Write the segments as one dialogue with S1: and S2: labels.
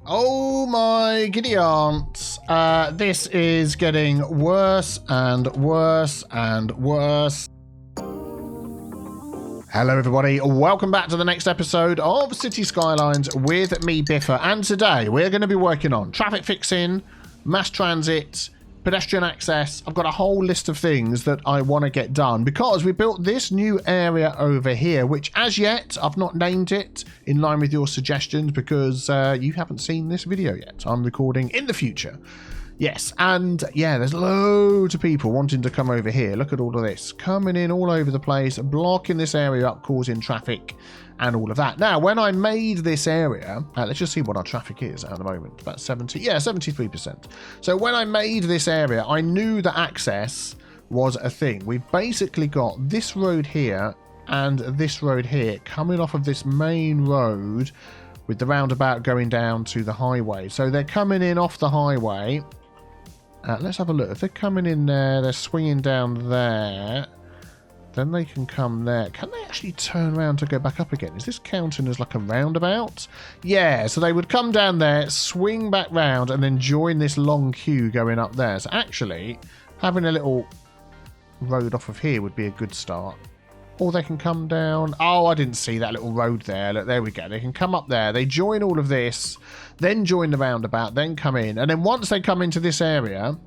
S1: Oh my giddy aunts. This is getting worse and worse and worse. Hello everybody, welcome back to the next episode of Cities Skylines with me, Biffa, and today we're going to be working on traffic fixing, mass transit, pedestrian access. I've got a whole list of things that I want to get done because we built this new area over here, which as yet I've not named it in line with your suggestions because you haven't seen this video yet. I'm recording in the future. Yes, and yeah, there's loads of people wanting to come over here. Look at all of this coming in all over the place, blocking this area up, causing traffic and all of that. Now, when I made this area, let's just see what our traffic is at the moment. About 73%. So when I made this area, I knew that access was a thing. We've basically got this road here and this road here coming off of this main road with the roundabout going down to the highway. So they're coming in off the highway. Let's have a look. If they're coming in there, they're swinging down there, then they can come there. Can they actually turn around to go back up again? Is this counting as like a roundabout? Yeah, so they would come down there, swing back round, and then join this long queue going up there. So actually, having a little road off of here would be a good start. Or they can come down. Oh, I didn't see that little road there. Look, there we go. They can come up there. They join all of this, then join the roundabout, then come in. And then once they come into this area,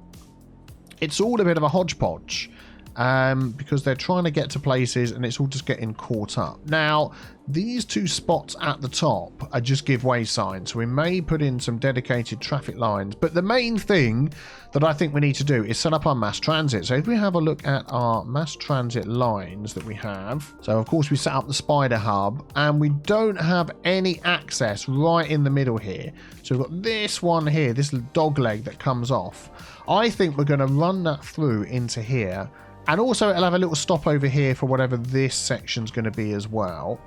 S1: it's all a bit of a hodgepodge because they're trying to get to places and it's all just getting caught up. Now, these two spots at the top are just give way signs. So we may put in some dedicated traffic lines. But the main thing that I think we need to do is set up our mass transit. So if we have a look at our mass transit lines that we have. So of course we set up the spider hub and we don't have any access right in the middle here. So we've got this one here, this dog leg that comes off. I think we're going to run that through into here. And also it'll have a little stop over here for whatever this section's going to be as well.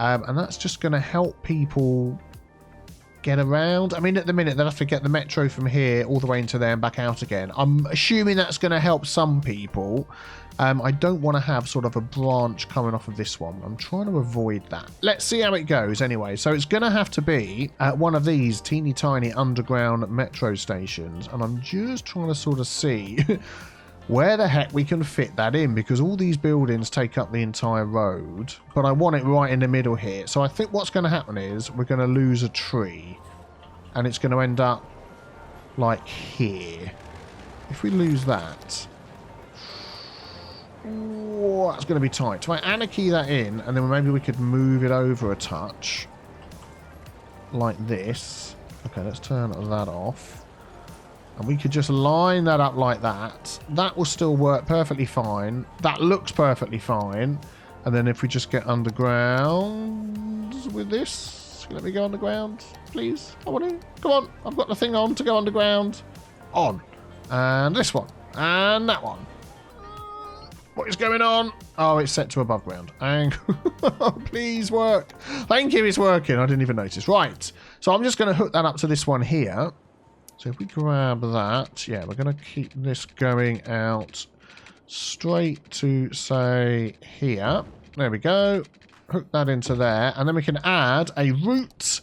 S1: And that's just going to help people get around. I mean, at the minute, they'll have to get the metro from here all the way into there and back out again. I'm assuming that's going to help some people. I don't want to have sort of a branch coming off of this one. I'm trying to avoid that. Let's see how it goes anyway. So it's going to have to be at one of these teeny tiny underground metro stations. And I'm just trying to sort of see where the heck we can fit that in, because all these buildings take up the entire road, but I want it right in the middle here. So I think what's going to happen is we're going to lose a tree and it's going to end up like here. If we lose that, oh, that's going to be tight. So I anarchy that in and then maybe we could move it over a touch like this. Okay, let's turn that off. And we could just line that up like that. That will still work perfectly fine. That looks perfectly fine. And then if we just get underground with this. Let me go underground, please. I want to. Come on. I've got the thing on to go underground. On. And this one. And that one. What is going on? Oh, it's set to above ground. And please work. Thank you, it's working. I didn't even notice. Right. So I'm just going to hook that up to this one here. So if we grab that, yeah, we're going to keep this going out straight to, say, here. There we go. Hook that into there. And then we can add a route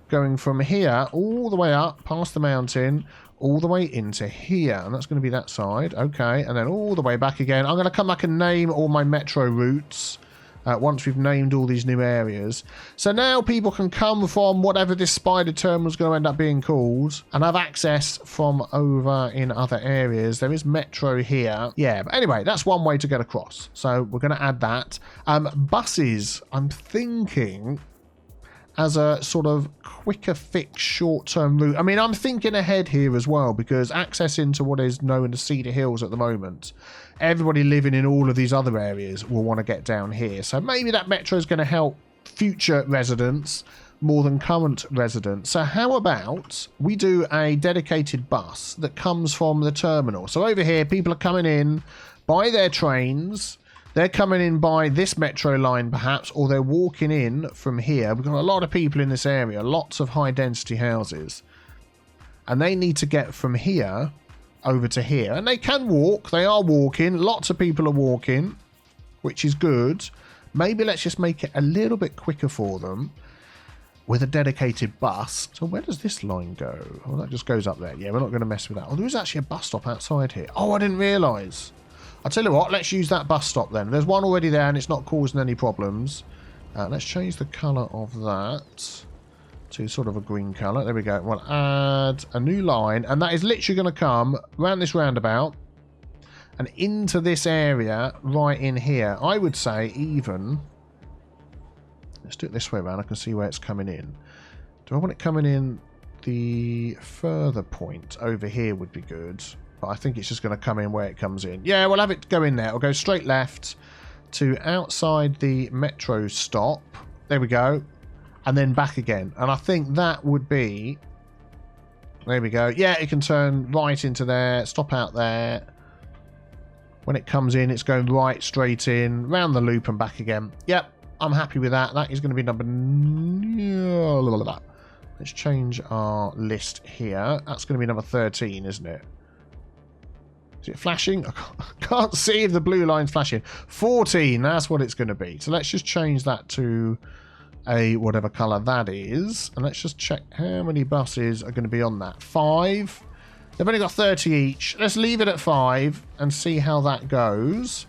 S1: going from here all the way up past the mountain, all the way into here. And that's going to be that side. Okay. And then all the way back again. I'm going to come back and name all my metro routes. Once we've named all these new areas. So now people can come from whatever this spider terminal is going to end up being called and have access from over in other areas. There is metro here. Yeah, but anyway, that's one way to get across. So we're going to add that. Buses, I'm thinking as a sort of quicker fix short-term route. I mean, I'm thinking ahead here as well because access into what is known as Cedar Hills at the moment, everybody living in all of these other areas will want to get down here. So maybe that metro is going to help future residents more than current residents. So how about we do a dedicated bus that comes from the terminal? So over here, people are coming in by their trains. They're coming in by this metro line perhaps, or they're walking in from here. We've got a lot of people in this area, lots of high density houses. And they need to get from here over to here. And they can walk, they are walking, lots of people are walking, which is good. Maybe let's just make it a little bit quicker for them. with a dedicated bus. So where does this line go? Oh, that just goes up there. Yeah, we're not going to mess with that. Oh, there is actually a bus stop outside here. Oh, I didn't realise. I'll tell you what, let's use that bus stop then. There's one already there and it's not causing any problems. Let's change the colour of that to sort of a green colour. There we go. We'll add a new line, and that is literally going to come around this roundabout and into this area right in here. I would say even... Let's do it this way around. I can see where it's coming in. Do I want it coming in the further point? Over here would be good. But I think it's just going to come in where it comes in. Yeah, we'll have it go in there. It'll go straight left to outside the metro stop. There we go. And then back again. And I think that would be... There we go. Yeah, it can turn right into there. Stop out there. When it comes in, it's going right straight in. Round the loop and back again. Yep. I'm happy with that. That is going to be number... Let's change our list here. That's going to be number 13, isn't it? Is it flashing? I can't see if the blue line's flashing. 14, that's what it's going to be. So let's just change that to a whatever colour that is. And let's just check how many buses are going to be on that. 5. They've only got 30 each. Let's leave it at 5 and see how that goes.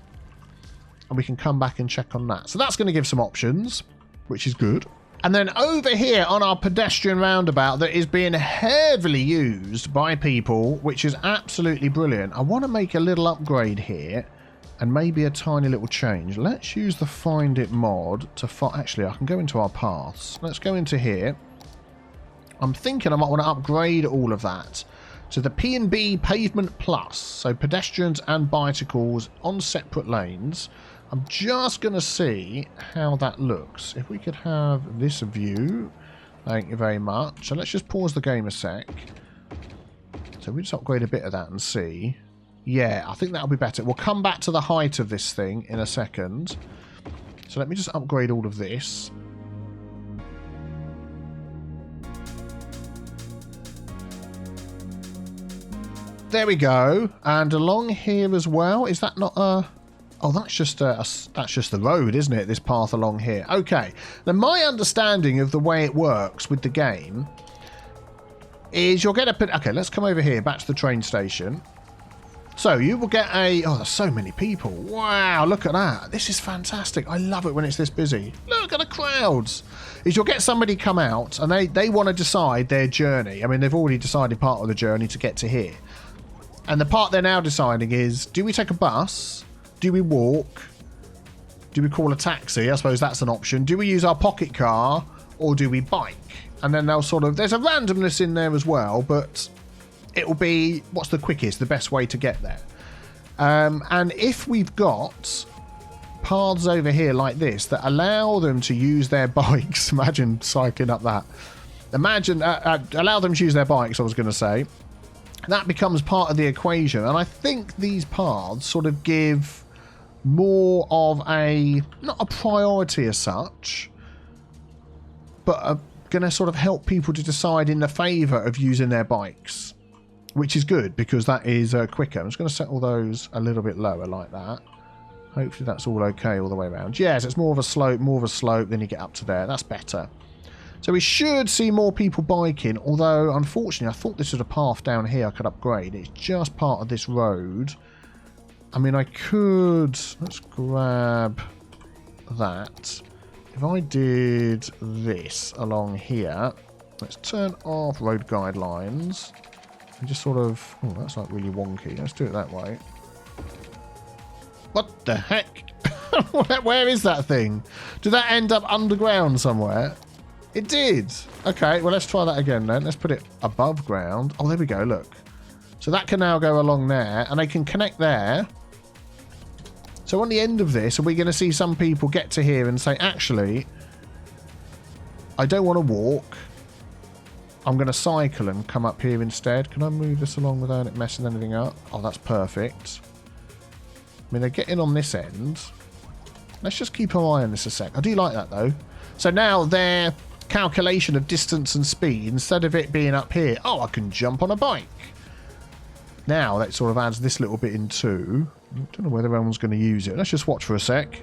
S1: And we can come back and check on that. So that's going to give some options, which is good. And then over here on our pedestrian roundabout that is being heavily used by people, which is absolutely brilliant. I want to make a little upgrade here and maybe a tiny little change. Let's use the Find It mod to... Actually, I can go into our paths. Let's go into here. I'm thinking I might want to upgrade all of that to the P&B Pavement Plus. So pedestrians and bicycles on separate lanes. I'm just going to see how that looks. If we could have this view. Thank you very much. So let's just pause the game a sec. So we just upgrade a bit of that and see. Yeah, I think that'll be better. We'll come back to the height of this thing in a second. So let me just upgrade all of this. There we go. And along here as well. Is that not a... Oh, that's just the road, isn't it? This path along here. Okay. Now, my understanding of the way it works with the game is you'll get a... Okay, let's come over here, back to the train station. So, you will get a... Oh, there's so many people. Wow, look at that. This is fantastic. I love it when it's this busy. Look at the crowds. Is you'll get somebody come out and they want to decide their journey. I mean, they've already decided part of the journey to get to here. And the part they're now deciding is, do we take a bus... Do we walk? Do we call a taxi? I suppose that's an option. Do we use our pocket car or do we bike? And then they'll sort of... There's a randomness in there as well, but it will be what's the quickest, the best way to get there. And if we've got paths over here like this that allow them to use their bikes... Imagine cycling up that. Allow them to use their bikes, I was going to say. That becomes part of the equation. And I think these paths sort of give... more of a, not a priority as such, but are going to sort of help people to decide in the favour of using their bikes, which is good because that is quicker. I'm just going to set all those a little bit lower like that. Hopefully that's all okay all the way around. Yes, it's more of a slope, then you get up to there. That's better. So we should see more people biking, although unfortunately I thought this was a path down here I could upgrade. It's just part of this road. I mean, I could... Let's grab that. If I did this along here, let's turn off road guidelines and just sort of... Oh, that's like really wonky. Let's do it that way. What the heck? Where is that thing? Did that end up underground somewhere? It did. Okay, well, let's try that again then. Let's put it above ground. Oh, there we go, look. So that can now go along there, and they can connect there. So on the end of this, are we going to see some people get to here and say, actually, I don't want to walk. I'm going to cycle and come up here instead. Can I move this along without it messing anything up? Oh, that's perfect. I mean, they're getting on this end. Let's just keep an eye on this a sec. I do like that, though. So now their calculation of distance and speed, instead of it being up here, oh, I can jump on a bike. Now that sort of adds this little bit in too. I don't know whether everyone's going to use it. Let's just watch for a sec.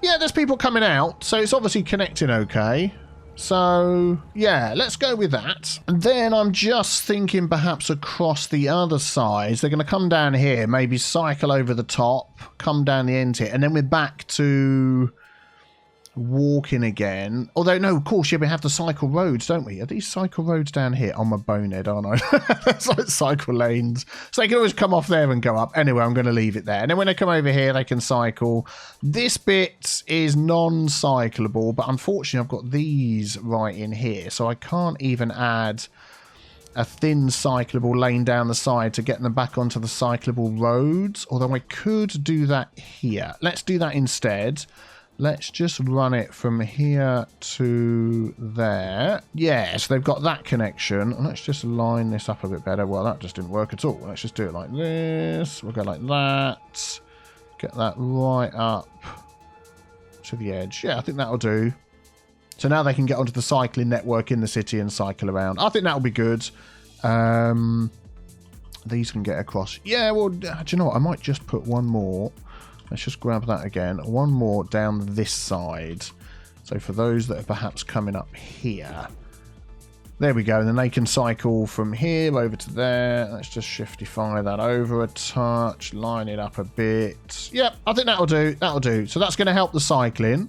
S1: Yeah, there's people coming out, so it's obviously connecting okay. So, yeah, let's go with that. And then I'm just thinking perhaps across the other sides. They're going to come down here, maybe cycle over the top, come down the end here, and then we're back to walking again. Although, no, of course, yeah, we have the cycle roads, don't we? Are these cycle roads down here? I'm a bonehead, aren't I? It's like cycle lanes. So they can always come off there and go up. Anyway, I'm going to leave it there. And then when they come over here, they can cycle. This bit is non-cyclable, but unfortunately, I've got these right in here. So I can't even add a thin cyclable lane down the side to get them back onto the cyclable roads. Although I could do that here. Let's do that instead. Let's just run it from here to there. Yes, they've got that connection. Let's just line this up a bit better. Well, that just didn't work at all. Let's just do it like this. We'll go like that. Get that right up to the edge. Yeah, I think that'll do. So now they can get onto the cycling network in the city and cycle around. I think that'll be good. These can get across. Yeah, well, do you know what? I might just put one more. Let's just grab that again. One more down this side. So for those that are perhaps coming up here. There we go. And then they can cycle from here over to there. Let's just shiftify that over a touch. Line it up a bit. Yep, I think that'll do. That'll do. So that's going to help the cycling.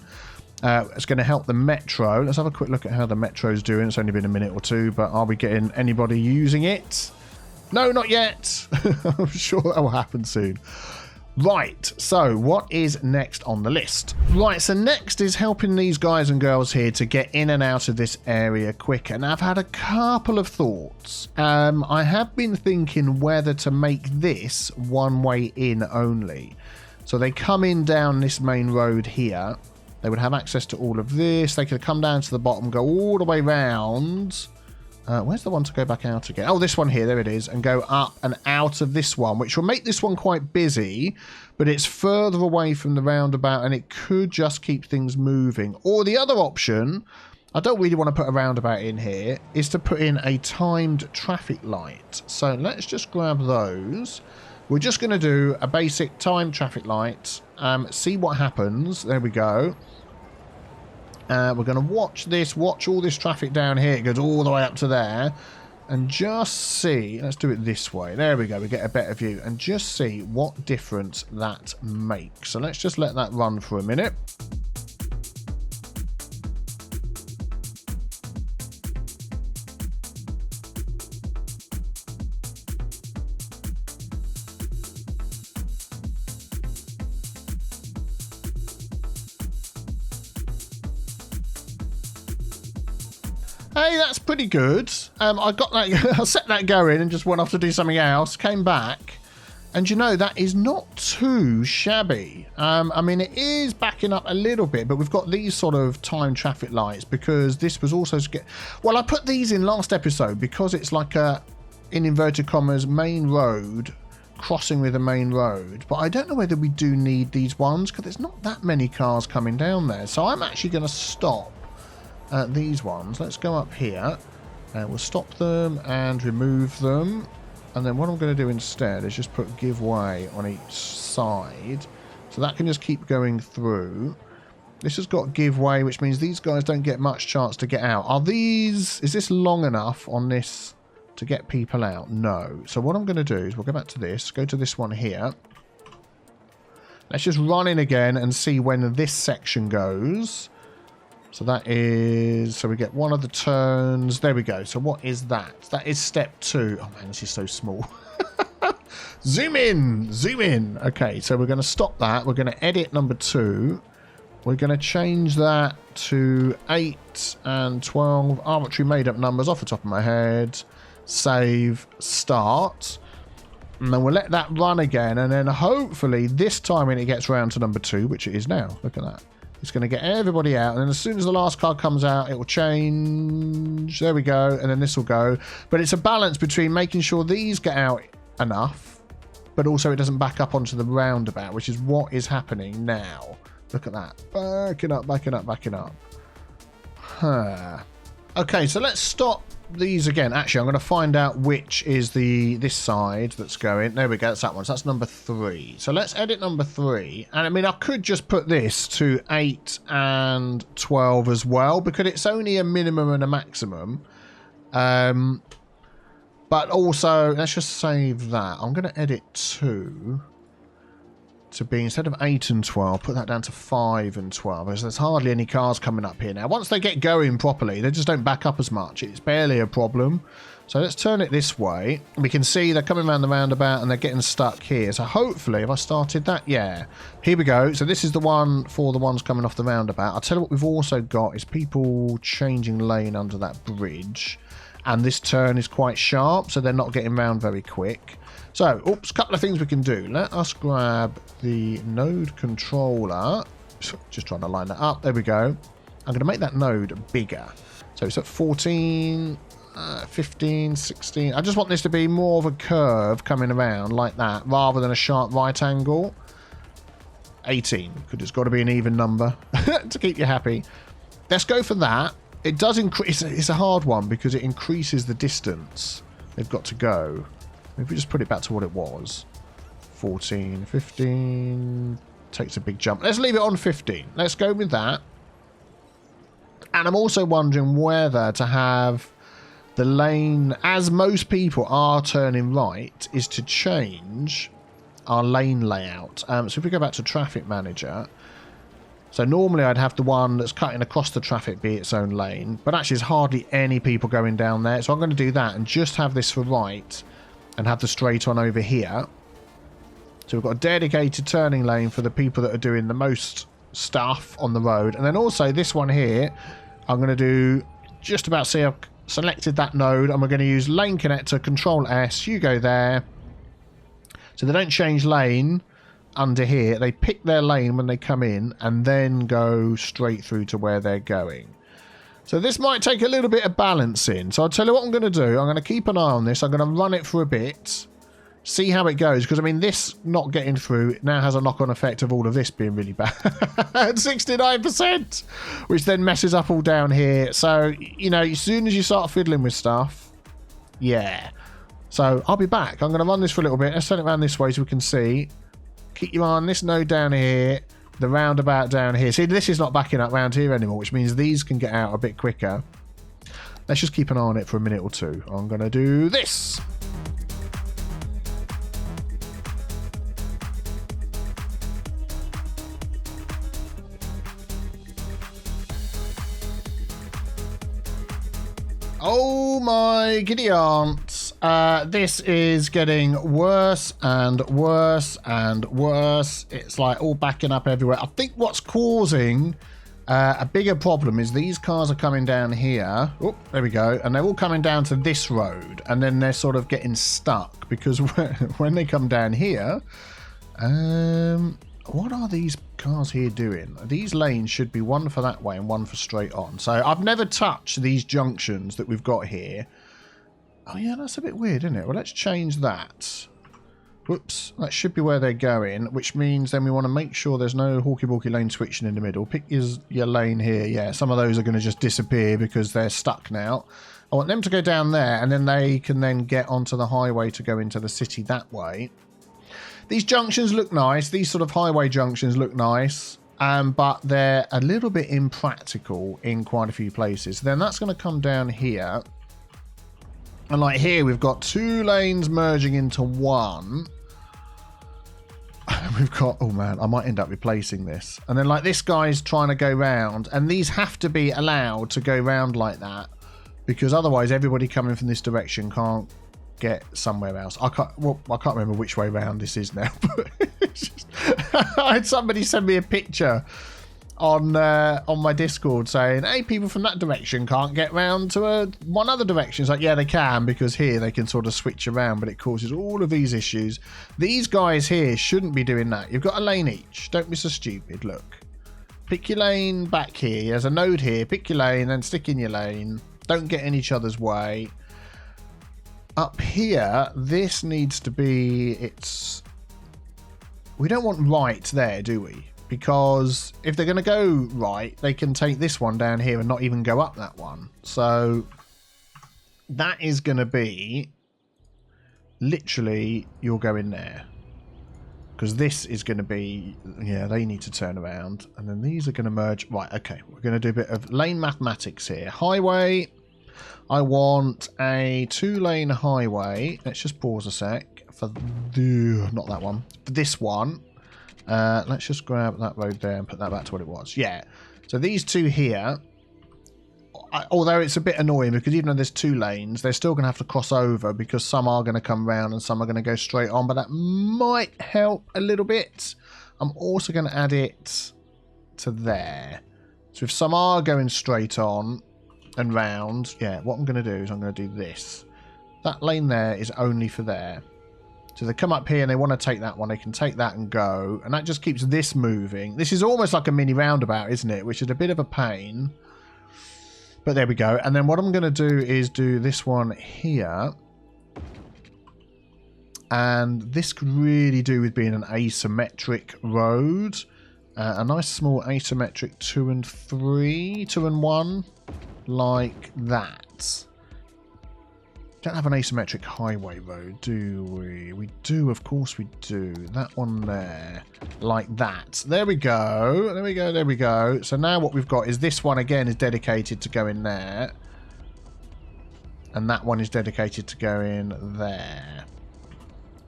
S1: It's going to help the metro. Let's have a quick look at how the metro's doing. It's only been a minute or two, but are we getting anybody using it? No, not yet. I'm sure that will happen soon. Right, so what is next on the list? Right, so next is helping these guys and girls here to get in and out of this area quicker. And I've had a couple of thoughts. I have been thinking whether to make this one way in only. So they come in down this main road here. They would have access to all of this. They could come down to the bottom, go all the way round. Where's the one to go back out again? Oh, this one here. There it is. And go up and out of this one, which will make this one quite busy, but it's further away from the roundabout and it could just keep things moving. Or the other option, I don't really want to put a roundabout in here, is to put in a timed traffic light. So let's just grab those. We're just going to do a basic timed traffic light. See what happens. There we go. We're going to watch all this traffic down here. It goes all the way up to there. And just see, let's do it this way. There we go, we get a better view. And just see what difference that makes. So let's just let that run for a minute. Hey, that's pretty good. I got that. I set that going and just went off to do something else. Came back, and you know that is not too shabby. I mean, it is backing up a little bit, but we've got these sort of timed traffic lights because this was also. Well, I put these in last episode because it's like a, in inverted commas, main road crossing with a main road. But I don't know whether we do need these ones because there's not that many cars coming down there. So I'm actually going to stop. These ones. Let's go up here and we'll stop them and remove them, and then what I'm going to do instead is just put give way on each side so that can just keep going through. This has got give way, which means these guys don't get much chance to get out. Is this long enough on this to get people out? No. So what I'm going to do is we'll go back to this, go to this one here. Let's just run in again and see when this section goes. So that is, so we get one of the turns. There we go. So what is that? That is step 2. Oh man, this is so small. Zoom in, zoom in. Okay, so we're going to stop that. We're going to edit number 2. We're going to change that to 8 and 12. Arbitrary made up numbers off the top of my head. Save, start. And then we'll let that run again. And then hopefully this time when it gets around to number 2, which it is now. Look at that. It's going to get everybody out, and then as soon as the last car comes out, it will change. There we go, and then this will go. But it's a balance between making sure these get out enough, but also it doesn't back up onto the roundabout, which is what is happening now. Look at that. Backing up, backing up, backing up. Huh. Okay, so let's stop these again. Actually, I'm going to find out which is this side that's going. There we go. That's that one. So that's number 3. So let's edit number 3. And I mean, I could just put this to 8 and 12 as well, because it's only a minimum and a maximum. But also, let's just save that. I'm going to edit 2 to be, instead of 8 and 12, put that down to 5 and 12. Because there's hardly any cars coming up here now. Once they get going properly, they just don't back up as much. It's barely a problem. So let's turn it this way. We can see they're coming around the roundabout and they're getting stuck here. So hopefully, if I started that, yeah. Here we go. So this is the one for the ones coming off the roundabout. I'll tell you what we've also got is people changing lane under that bridge. And this turn is quite sharp, so they're not getting round very quick. So, oops, a couple of things we can do. Let us grab the node controller. Just trying to line that up. There we go. I'm going to make that node bigger. So it's at 14, 15, 16. I just want this to be more of a curve coming around like that, rather than a sharp right angle. 18, because it's got to be an even number to keep you happy. Let's go for that. It does increase. It's a hard one because it increases the distance they've got to go. If we just put it back to what it was. 14, 15. Takes a big jump. Let's leave it on 15. Let's go with that. And I'm also wondering whether to have the lane, as most people are turning right, is to change our lane layout. So if we go back to Traffic Manager. So normally I'd have the one that's cutting across the traffic be its own lane. But actually there's hardly any people going down there. So I'm going to do that and just have this for right. And have the straight on over here. So we've got a dedicated turning lane for the people that are doing the most stuff on the road. And then also this one here, I'm going to do just about, see, I've selected that node. And we're going to use lane connector, Control S. You go there. So they don't change lane under here. They pick their lane when they come in and then go straight through to where they're going. So this might take a little bit of balancing. So I'll tell you what I'm going to do. I'm going to keep an eye on this. I'm going to run it for a bit. See how it goes. Because, I mean, this not getting through now has a knock-on effect of all of this being really bad. 69%! Which then messes up all down here. So, you know, as soon as you start fiddling with stuff, yeah. So I'll be back. I'm going to run this for a little bit. Let's turn it around this way so we can see. Keep your eye on this node down here. The roundabout down here. See, this is not backing up round here anymore, which means these can get out a bit quicker. Let's just keep an eye on it for a minute or two. I'm going to do this. Oh my giddy aunts. This is getting worse and worse and worse. It's like all backing up everywhere. I think what's causing a bigger problem is these cars are coming down here. Oh, there we go. And they're all coming down to this road. And then they're sort of getting stuck because when they come down here, what are these cars here doing? These lanes should be one for that way and one for straight on. So I've never touched these junctions that we've got here. Oh yeah, that's a bit weird, isn't it? Well, let's change that. Whoops, that should be where they're going, which means then we want to make sure there's no hawky-walky lane switching in the middle. Pick your lane here. Yeah, some of those are going to just disappear because they're stuck now. I want them to go down there, and then they can then get onto the highway to go into the city that way. These junctions look nice. These sort of highway junctions look nice, but they're a little bit impractical in quite a few places. Then that's going to come down here. And like here, we've got 2 lanes merging into one. We've got, oh man, I might end up replacing this. And then like this guy's trying to go round. And these have to be allowed to go round like that. Because otherwise everybody coming from this direction can't get somewhere else. I can't remember which way round this is now. But it's just, I had somebody send me a picture on my Discord saying, hey, people from that direction can't get round to one other direction. It's like, yeah, they can, because here they can sort of switch around, but it causes all of these issues. These guys here shouldn't be doing that. You've got a lane each. Don't be so stupid. Look. Pick your lane back here. There's a node here. Pick your lane, then stick in your lane. Don't get in each other's way. Up here, this needs to be... We don't want right there, do we? Because if they're going to go right, they can take this one down here and not even go up that one. So that is going to be literally you'll go in there. Because this is going to be, yeah, they need to turn around. And then these are going to merge. Right, okay. We're going to do a bit of lane mathematics here. Highway. I want a 2-lane highway. Let's just pause a sec. For the, not that one. For this one. Let's just grab that road there and put that back to what it was. Yeah. So these two here. Although it's a bit annoying because even though there's 2 lanes, they're still going to have to cross over because some are going to come round and some are going to go straight on. But that might help a little bit. I'm also going to add it to there. So if some are going straight on and round, yeah, what I'm going to do is I'm going to do this. That lane there is only for there. So they come up here and they want to take that one. They can take that and go. And that just keeps this moving. This is almost like a mini roundabout, isn't it? Which is a bit of a pain. But there we go. And then what I'm going to do is do this one here. And this could really do with being an asymmetric road. A nice small asymmetric 2 and 3, 2 and 1, like that. Don't have an asymmetric highway road, do we? We do, of course we do. That one there, like that. There we go. There we go. There we go. So now what we've got is this one again is dedicated to go in there. And that one is dedicated to go in there.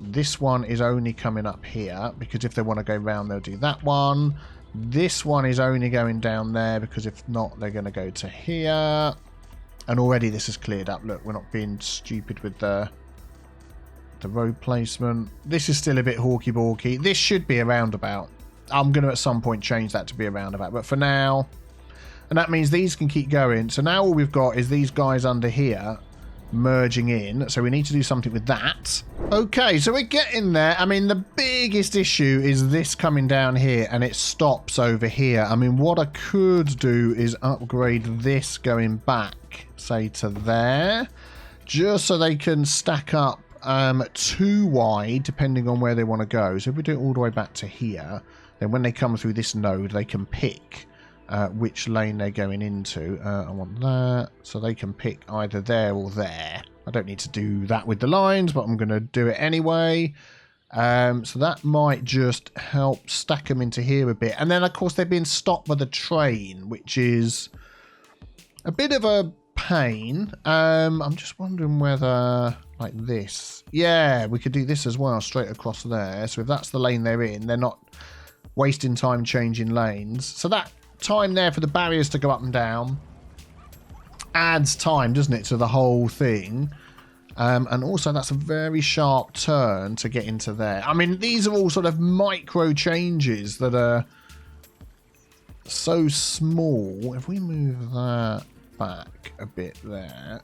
S1: This one is only coming up here because if they want to go round, they'll do that one. This one is only going down there because if not, they're going to go to here. And already this is cleared up. Look, we're not being stupid with the road placement. This is still a bit hawky-balky. This should be a roundabout. I'm going to at some point change that to be a roundabout. But for now, and that means these can keep going. So now all we've got is these guys under here merging in. So we need to do something with that. Okay, so we're getting there. I mean, the biggest issue is this coming down here and it stops over here. I mean, what I could do is upgrade this going back, say, to there, just so they can stack up 2 wide, depending on where they want to go. So if we do it all the way back to here, then when they come through this node, they can pick which lane they're going into. I want that, so they can pick either there or there. I don't need to do that with the lines, but I'm going to do it anyway. So that might just help stack them into here a bit. And then, of course, they're being stopped by the train, which is a bit of a pain. I'm just wondering whether, like this. Yeah, we could do this as well, straight across there. So if that's the lane they're in, they're not wasting time changing lanes. So that time there for the barriers to go up and down adds time, doesn't it, to the whole thing. And also that's a very sharp turn to get into there. I mean, these are all sort of micro changes that are so small. If we move that back a bit there,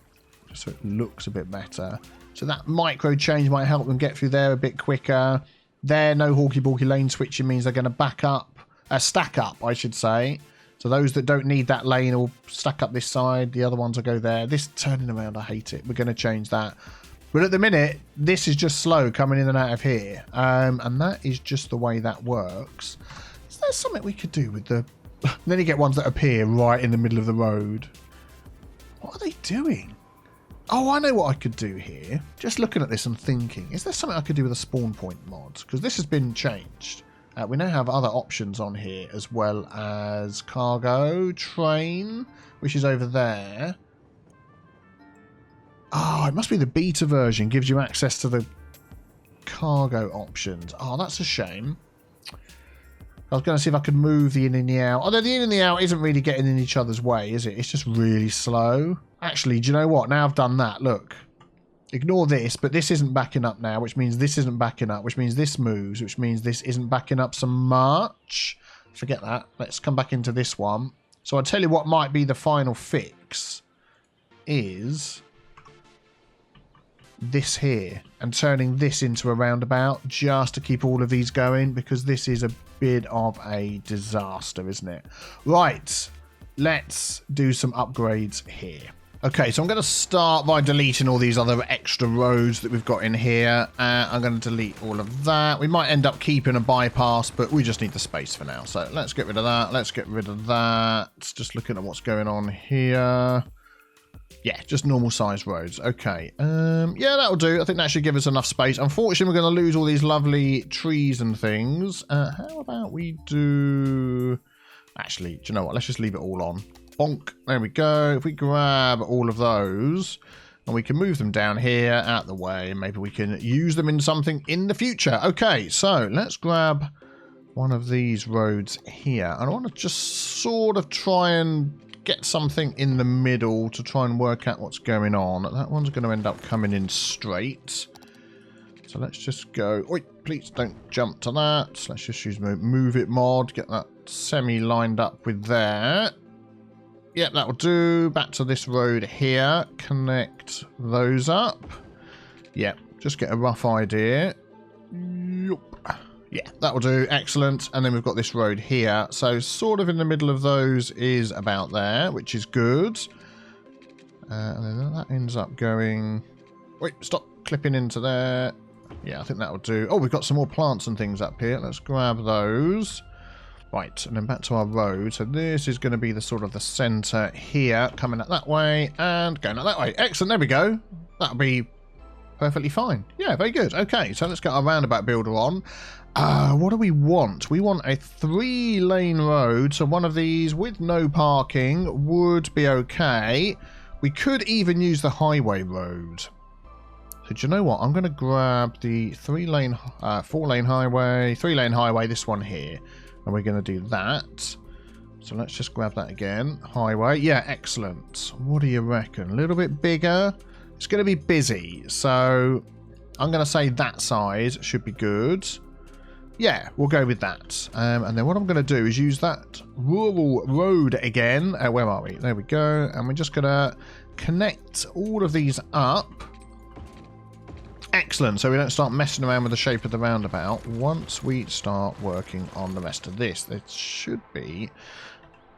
S1: just so it looks a bit better. So that micro change might help them get through there a bit quicker. There, no hawky-balky lane switching means they're going to back up. Stack up, I should say. So those that don't need that lane will stack up this side. The other ones will go there. This turning around, I hate it. We're going to change that. But at the minute, this is just slow coming in and out of here. And that is just the way that works. Is there something we could do with the... Then you get ones that appear right in the middle of the road. What are they doing? Oh, I know what I could do here. Just looking at this and thinking. Is there something I could do with a spawn point mod? Because this has been changed. We now have other options on here, as well as cargo, train, which is over there. Oh, it must be the beta version, gives you access to the cargo options. Oh, that's a shame. I was going to see if I could move the in and the out. Although the in and the out isn't really getting in each other's way, is it? It's just really slow. Actually, do you know what? Now I've done that, look. Ignore this, but this isn't backing up now, which means this isn't backing up, which means this moves, which means this isn't backing up so much. Forget that. Let's come back into this one. So I'll tell you what might be the final fix is this here and turning this into a roundabout just to keep all of these going, because this is a bit of a disaster, isn't it? Right, let's do some upgrades here. Okay, so I'm going to start by deleting all these other extra roads that we've got in here. I'm going to delete all of that. We might end up keeping a bypass, but we just need the space for now. So let's get rid of that. Let's get rid of that. Just looking at what's going on here. Yeah, just normal sized roads. Okay. Yeah, that'll do. I think that should give us enough space. Unfortunately, we're going to lose all these lovely trees and things. How about we do... Actually, do you know what? Let's just leave it all on. Bonk. There we go. If we grab all of those and we can move them down here out the way, maybe we can use them in something in the future. Okay, so let's grab one of these roads here. And I want to just sort of try and get something in the middle to try and work out what's going on. That one's going to end up coming in straight. So let's just go... Oi, please don't jump to that. So let's just use move it mod. Get that semi lined up with there. Yep, that'll do. Back to this road here. Connect those up. Yep, just get a rough idea. Yep. Yeah, that'll do. Excellent. And then we've got this road here. So sort of in the middle of those is about there, which is good. And then that ends up going... Wait, stop clipping into there. Yeah, I think that'll do. Oh, we've got some more plants and things up here. Let's grab those. Right, and then back to our road. So this is going to be the sort of the centre here, coming out that way and going out that way. Excellent, there we go. That'll be perfectly fine. Yeah, very good. Okay, so let's get our roundabout builder on. What do we want? We want a 3-lane road. So one of these with no parking would be okay. We could even use the highway road. So do you know what? I'm going to grab the 4-lane highway, 3-lane highway, this one here. And we're going to do that. So let's just grab that again. Highway. Yeah, excellent. What do you reckon? A little bit bigger. It's going to be busy. So I'm going to say that size should be good. Yeah, we'll go with that. And then what I'm going to do is use that rural road again. Where are we? There we go. And we're just going to connect all of these up. Excellent. So we don't start messing around with the shape of the roundabout. Once we start working on the rest of this, there should be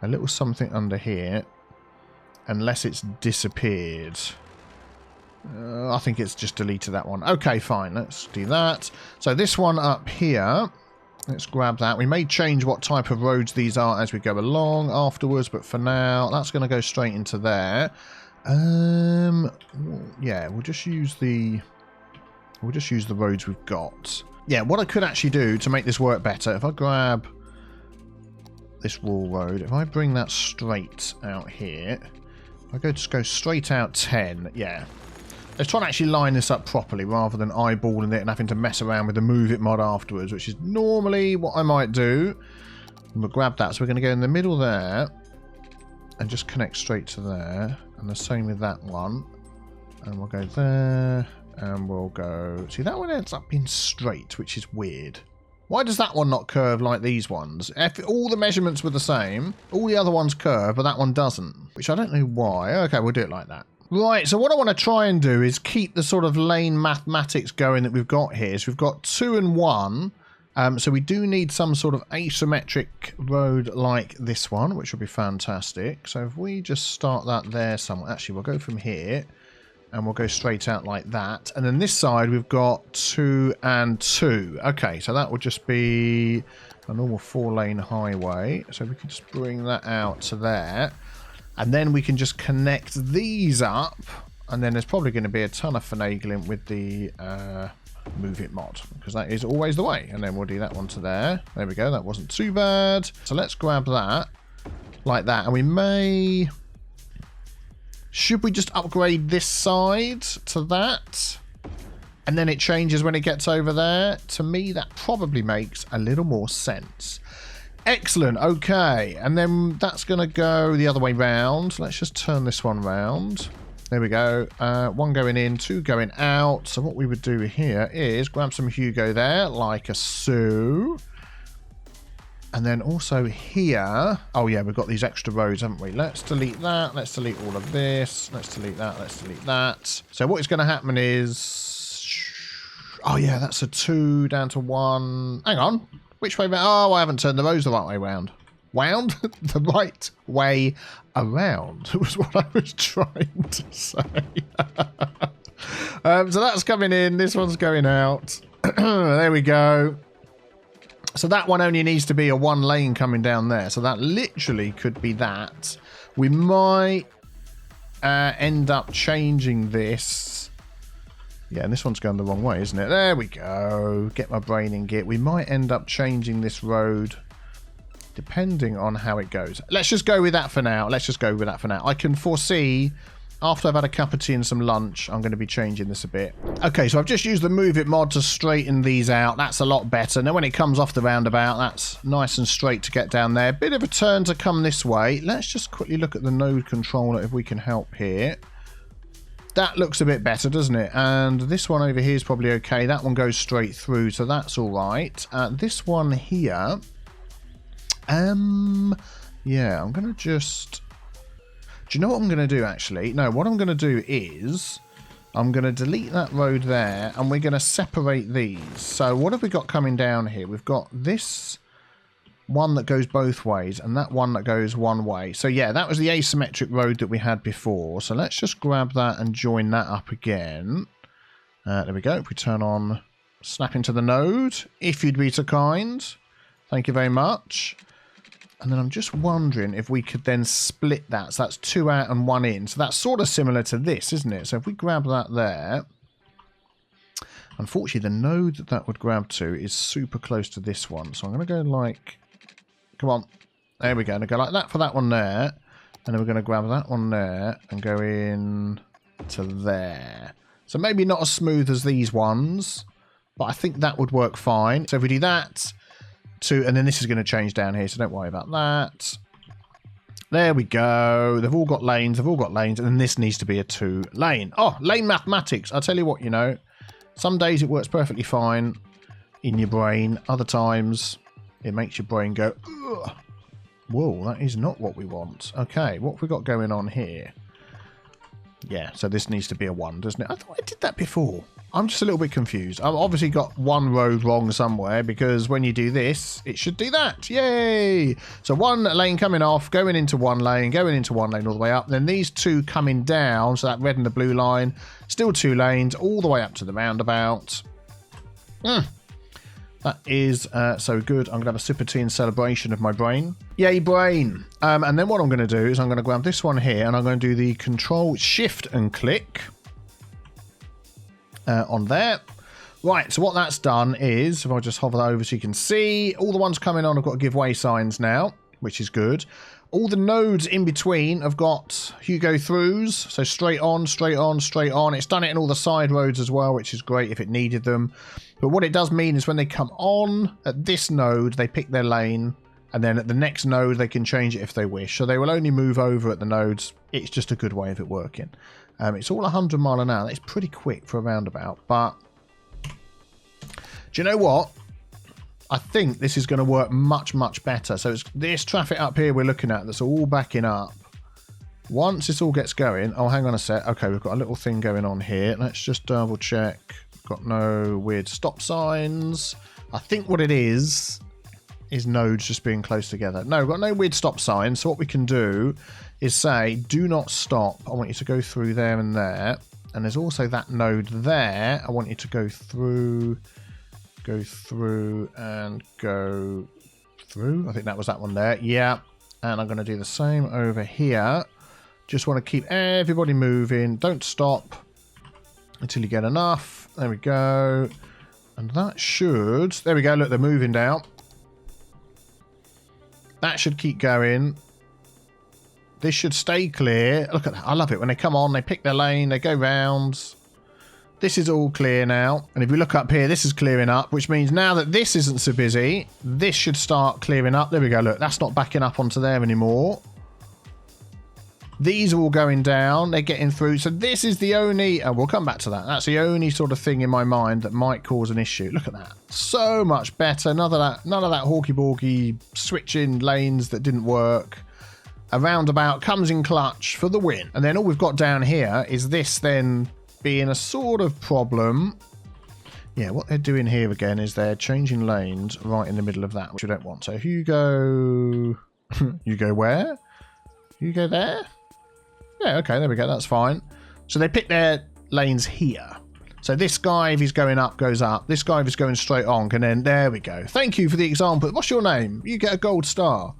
S1: a little something under here. Unless it's disappeared. I think it's just deleted that one. Okay, fine. Let's do that. So this one up here, let's grab that. We may change what type of roads these are as we go along afterwards, but for now, that's going to go straight into there. Yeah, we'll just use the roads we've got. Yeah, what I could actually do to make this work better, if I grab this rural road, if I bring that straight out here, I go straight out 10, yeah. Let's try and actually line this up properly rather than eyeballing it and having to mess around with the move it mod afterwards, which is normally what I might do. And we'll grab that. So we're going to go in the middle there and just connect straight to there. And the same with that one. And we'll go there and we'll go... See, that one ends up being straight, which is weird. Why does that one not curve like these ones? If all the measurements were the same, all the other ones curve, but that one doesn't. Which I don't know why. Okay, we'll do it like that. Right, so what I want to try and do is keep the sort of lane mathematics going that we've got here. So we've got 2 and 1. So we do need some sort of asymmetric road like this one, which will be fantastic. So if we just start that there somewhere. Actually, we'll go from here. And we'll go straight out like that. And then this side, we've got 2 and 2. Okay, so that will just be a normal 4-lane highway. So we can just bring that out to there. And then we can just connect these up. And then there's probably going to be a ton of finagling with the move it mod. Because that is always the way. And then we'll do that one to there. There we go. That wasn't too bad. So let's grab that. Like that. And we may... Should we just upgrade this side to that? And then it changes when it gets over there? To me, that probably makes a little more sense. Excellent. Okay. And then that's going to go the other way round. Let's just turn this one round. There we go. 1 going in, 2 going out. So what we would do here is grab some Hugo there, like a so. And then also here, oh yeah, we've got these extra roads, haven't we? Let's delete that. Let's delete all of this. Let's delete that. Let's delete that. So what is going to happen is, oh yeah, that's a 2 down to 1. Hang on. Which way round? Oh, I haven't turned the rows the right way round. Wound? The right way around was what I was trying to say. So that's coming in. This one's going out. There we go. So that one only needs to be a 1 lane coming down there. So that literally could be that. We might end up changing this. Yeah, and this one's going the wrong way, isn't it? There we go. Get my brain in gear. We might end up changing this road depending on how it goes. Let's just go with that for now. I can foresee, after I've had a cup of tea and some lunch, I'm going to be changing this a bit. Okay, so I've just used the Move It mod to straighten these out. That's a lot better. Now when it comes off the roundabout, that's nice and straight to get down there. Bit of a turn to come this way. Let's just quickly look at the node controller if we can help here. That looks a bit better, doesn't it? And this one over here is probably okay. That one goes straight through, so that's all right. This one here... yeah, I'm going to just... Do you know what I'm going to do, actually? No, what I'm going to do is I'm going to delete that road there, and we're going to separate these. So what have we got coming down here? We've got this one that goes both ways, and that one that goes one way. So yeah, that was the asymmetric road that we had before. So let's just grab that and join that up again. There we go. If we turn on snap into the node, if you'd be so kind. Thank you very much. And then I'm just wondering if we could then split that. So that's 2 out and 1 in. So that's sort of similar to this, isn't it? So if we grab that there. Unfortunately, the node that that would grab to is super close to this one. So I'm going to go like... Come on. There we go. I'm going to go like that for that one there. And then we're going to grab that one there and go in to there. So maybe not as smooth as these ones. But I think that would work fine. So if we do that... and then this is going to change down here, so don't worry about that. There we go. They've all got lanes, and then this needs to be a 2-lane. Oh, lane mathematics. I'll tell you what, you know, some days it works perfectly fine in your brain. Other times it makes your brain go, ugh. Whoa, that is not what we want. Okay, what have we got going on here? Yeah, so this needs to be a 1, doesn't it? I thought I did that before. I'm just a little bit confused. I've obviously got one road wrong somewhere, because when you do this, it should do that. Yay! So 1 lane coming off, going into 1 lane, going into 1 lane all the way up. Then these 2 coming down, so that red and the blue line, still 2 lanes, all the way up to the roundabout. That is so good. I'm going to have a sip of tea in celebration of my brain. Yay, brain! And then what I'm going to do is I'm going to grab this one here, and I'm going to do the Control Shift and click. On there. Right, so what that's done is, if I just hover that over so you can see, all the ones coming on have got to give way signs now, which is good. All the nodes in between have got Hugo throughs, so straight on, straight on, straight on. It's done it in all the side roads as well, which is great if it needed them. But what it does mean is when they come on at this node, they pick their lane, and then at the next node, they can change it if they wish. So they will only move over at the nodes. It's just a good way of it working. It's all 100 mile an hour. That's pretty quick for a roundabout. But do you know what? I think this is going to work much, much better. So it's this traffic up here we're looking at that's all backing up. Once this all gets going... Oh, hang on a sec. Okay, we've got a little thing going on here. Let's just double check. Got no weird stop signs. I think what it is nodes just being close together. No, we've got no weird stop signs. So what we can do is say, do not stop. I want you to go through there and there. And there's also that node there. I want you to go through, and go through. I think that was that one there. Yeah. And I'm going to do the same over here. Just want to keep everybody moving. Don't stop until you get enough. There we go. And that should... There we go. Look, they're moving down. That should keep going. This should stay clear. Look at that. I love it. When they come on, they pick their lane, they go round. This is all clear now. And if we look up here, this is clearing up, which means now that this isn't so busy, this should start clearing up. There we go. Look, that's not backing up onto there anymore. These are all going down. They're getting through. So this is the only... we'll come back to that. That's the only sort of thing in my mind that might cause an issue. Look at that. So much better. None of that hawky-balky switching lanes that didn't work. A roundabout comes in clutch for the win. And then all we've got down here is this then being a sort of problem. Yeah, what they're doing here again is they're changing lanes right in the middle of that, which we don't want. So if you go... you go where? You go there? Yeah, okay, there we go. That's fine. So they pick their lanes here. So this guy, if he's going up, goes up. This guy, if he's going straight on, can then... There we go. Thank you for the example. What's your name? You get a gold star.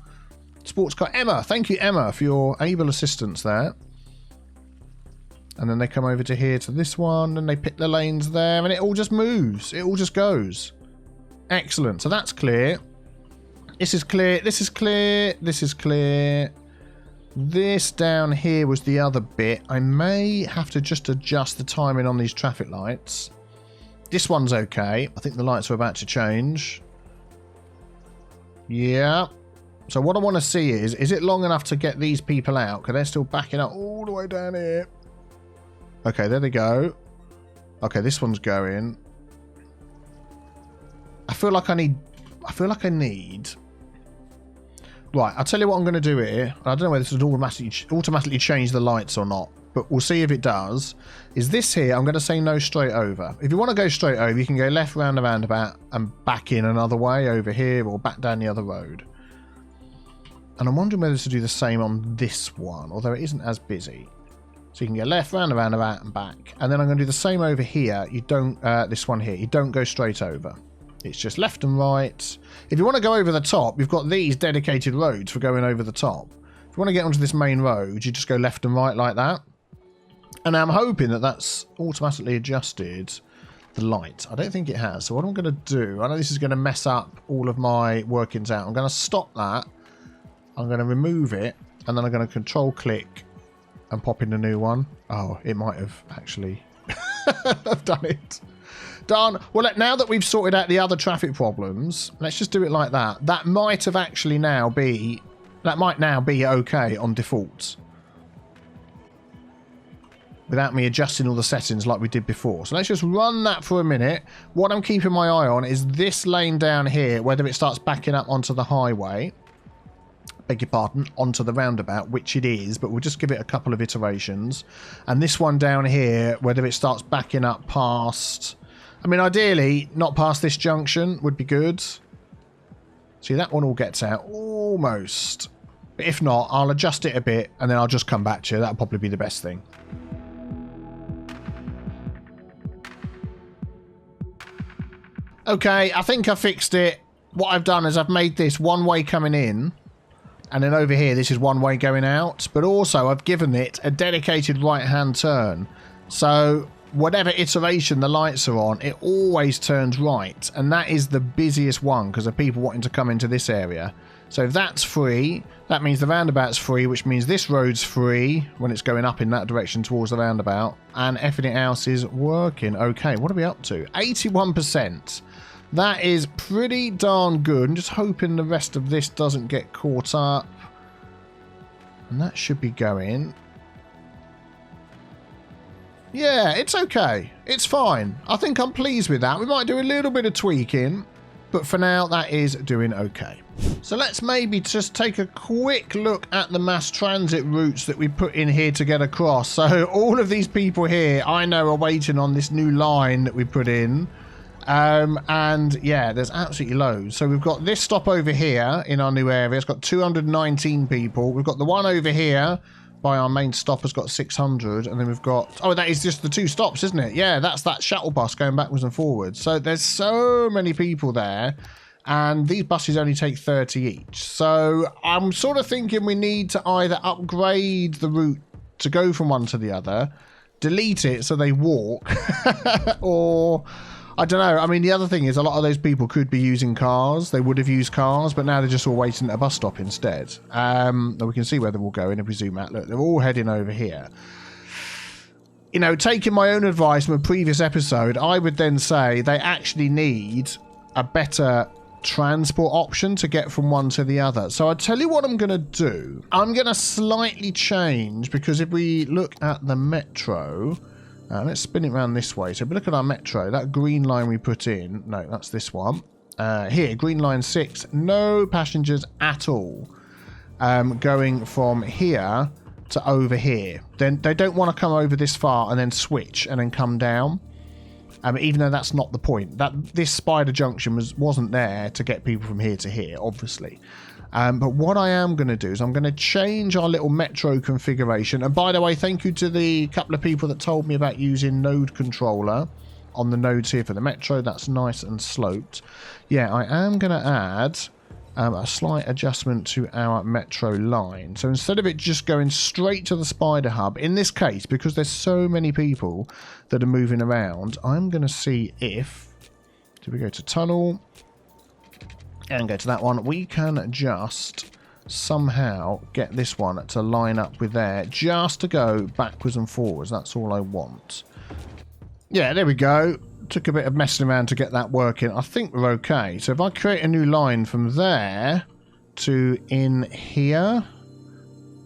S1: Sports car. Emma. Thank you, Emma, for your able assistance there. And then they come over to here to this one, and they pick the lanes there, and it all just moves. It all just goes. Excellent. So that's clear. This is clear. This is clear. This is clear. This down here was the other bit. I may have to just adjust the timing on these traffic lights. This one's okay. I think the lights are about to change. Yeah. So what I want to see is it long enough to get these people out? Because they're still backing up all the way down here. Okay, there they go. Okay, this one's going. I feel like I need... Right, I'll tell you what I'm going to do here. I don't know whether this would automatically change the lights or not, but we'll see if it does. Is this here, I'm going to say no straight over. If you want to go straight over, you can go left round the roundabout and back in another way over here or back down the other road. And I'm wondering whether to do the same on this one, although it isn't as busy. So you can go left round the roundabout and back. And then I'm going to do the same over here. You don't, this one here, you don't go straight over. It's just left and right. If you want to go over the top, you've got these dedicated roads for going over the top. If you want to get onto this main road, you just go left and right like that. And I'm hoping that that's automatically adjusted the light. I don't think it has. So what I'm going to do, I know this is going to mess up all of my workings out. I'm going to stop that. I'm going to remove it. And then I'm going to control click and pop in a new one. Oh, it might have actually I've done it. Done. Well, now that we've sorted out the other traffic problems, let's just do it like that. That might now be okay on default. Without me adjusting all the settings like we did before. So let's just run that for a minute. What I'm keeping my eye on is this lane down here, whether it starts backing up onto the highway. Beg your pardon, onto the roundabout, which it is, but we'll just give it a couple of iterations. And this one down here, whether it starts backing up past... I mean, ideally, not past this junction would be good. See, that one all gets out almost. But if not, I'll adjust it a bit and then I'll just come back to you. That'll probably be the best thing. Okay, I think I fixed it. What I've done is I've made this one way coming in. And then over here, this is one way going out. But also, I've given it a dedicated right-hand turn. So... whatever iteration the lights are on, it always turns right, and that is the busiest one because of people wanting to come into this area. So if that's free, that means the roundabout's free, which means this road's free when it's going up in that direction towards the roundabout, and everything else is working. Okay, what are we up to? 81%. That is pretty darn good. I'm just hoping the rest of this doesn't get caught up, and that should be going. Yeah, it's okay. It's fine. I think I'm pleased with that. We might do a little bit of tweaking, but for now, that is doing okay. So let's maybe just take a quick look at the mass transit routes that we put in here to get across. So all of these people here, I know, are waiting on this new line that we put in. And yeah, there's absolutely loads. So we've got this stop over here in our new area. It's got 219 people. We've got the one over here by our main stop has got 600, and then we've got... oh, that is just the two stops, isn't it? Yeah, that's that shuttle bus going backwards and forwards. So there's so many people there, and these buses only take 30 each. So I'm sort of thinking we need to either upgrade the route to go from one to the other, delete it so they walk, or... I don't know. I mean, the other thing is a lot of those people could be using cars. They would have used cars, but now they're just all waiting at a bus stop instead. We can see where they're all going if we zoom out. Look, they're all heading over here. You know, taking my own advice from a previous episode, I would then say they actually need a better transport option to get from one to the other. So I'll tell you what I'm going to do. I'm going to slightly change, because if we look at the metro... let's spin it around this way. So if we look at our metro, that green line we put in, no, that's this one. Here, green line 6, no passengers at all. Going from here to over here. Then they don't want to come over this far and then switch and then come down. Even though that's not the point. This spider junction wasn't there to get people from here to here, obviously. But what I am going to do is I'm going to change our little metro configuration. And by the way, thank you to the couple of people that told me about using node controller on the nodes here for the metro. That's nice and sloped. Yeah, I am going to add a slight adjustment to our metro line. So instead of it just going straight to the spider hub, in this case, because there's so many people that are moving around, I'm going to see if, do we go to tunnel and go to that one, we can just somehow get this one to line up with there, just to go backwards and forwards. That's all I want. Yeah, there we go. Took a bit of messing around to get that working. I think we're okay. So if I create a new line from there to in here,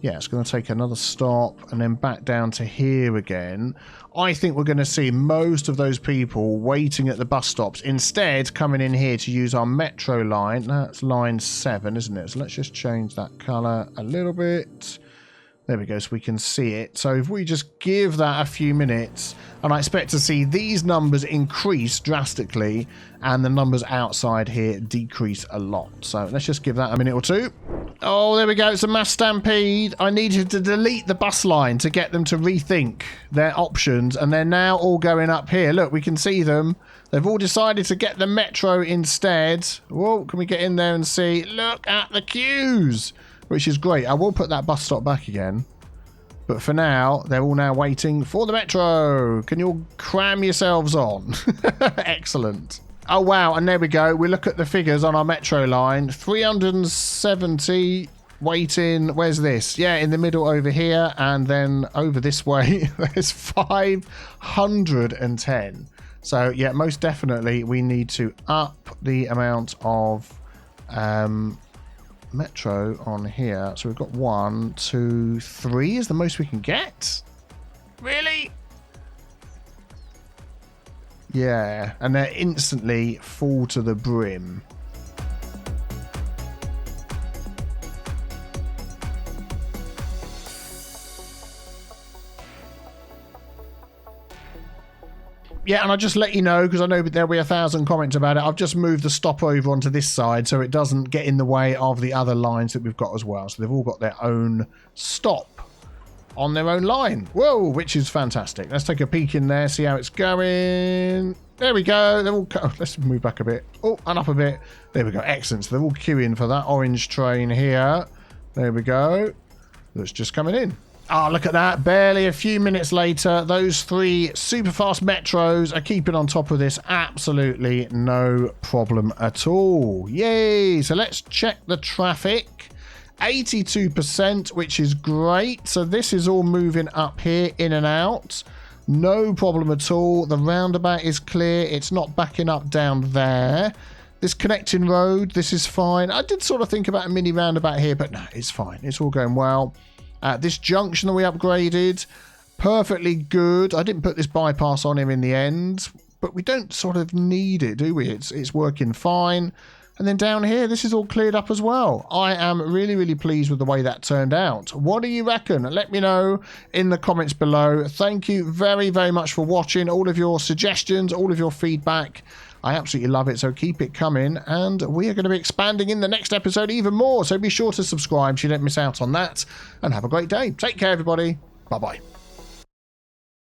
S1: yeah, it's going to take another stop and then back down to here again. I think we're going to see most of those people waiting at the bus stops, instead coming in here to use our metro line. That's line 7, isn't it? So let's just change that colour a little bit. There we go, so we can see it. So if we just give that a few minutes, and I expect to see these numbers increase drastically and the numbers outside here decrease a lot. So let's just give that a minute or two. Oh, there we go. It's a mass stampede. I needed to delete the bus line to get them to rethink their options, and they're now all going up here. Look, we can see them. They've all decided to get the metro instead. Whoa, can we get in there and see? Look at the queues, which is great. I will put that bus stop back again. But for now, they're all now waiting for the metro. Can you all cram yourselves on? Excellent. Oh, wow. And there we go. We look at the figures on our metro line. 370 waiting. Where's this? Yeah, in the middle over here. And then over this way, there's 510. So, yeah, most definitely we need to up the amount of metro on here. So we've got 1, 2, 3 is the most we can get. Really? Yeah, and they're instantly full to the brim. Yeah, and I'll just let you know, because I know there'll be 1,000 comments about it. I've just moved the stop over onto this side so it doesn't get in the way of the other lines that we've got as well. So they've all got their own stop on their own line. Whoa, which is fantastic. Let's take a peek in there, see how it's going. There we go. They're all. Let's move back a bit. Oh, and up a bit. There we go. Excellent. So they're all queuing for that orange train here. There we go. That's just coming in. Oh, look at that. Barely a few minutes later, those 3 super fast metros are keeping on top of this. Absolutely no problem at all. Yay. So let's check the traffic. 82%, which is great. So this is all moving up here, in and out. No problem at all. The roundabout is clear. It's not backing up down there. This connecting road, this is fine. I did sort of think about a mini roundabout here, but no, it's fine. It's all going well. This junction that we upgraded, perfectly good. I didn't put this bypass on him in the end, but we don't sort of need it, do we? It's working fine. And then down here, this is all cleared up as well. I am really, really pleased with the way that turned out. What do you reckon? Let me know in the comments below. Thank you very, very much for watching. All of your suggestions, all of your feedback. I absolutely love it, so keep it coming. And we are going to be expanding in the next episode even more. So be sure to subscribe so you don't miss out on that. And have a great day. Take care, everybody. Bye-bye.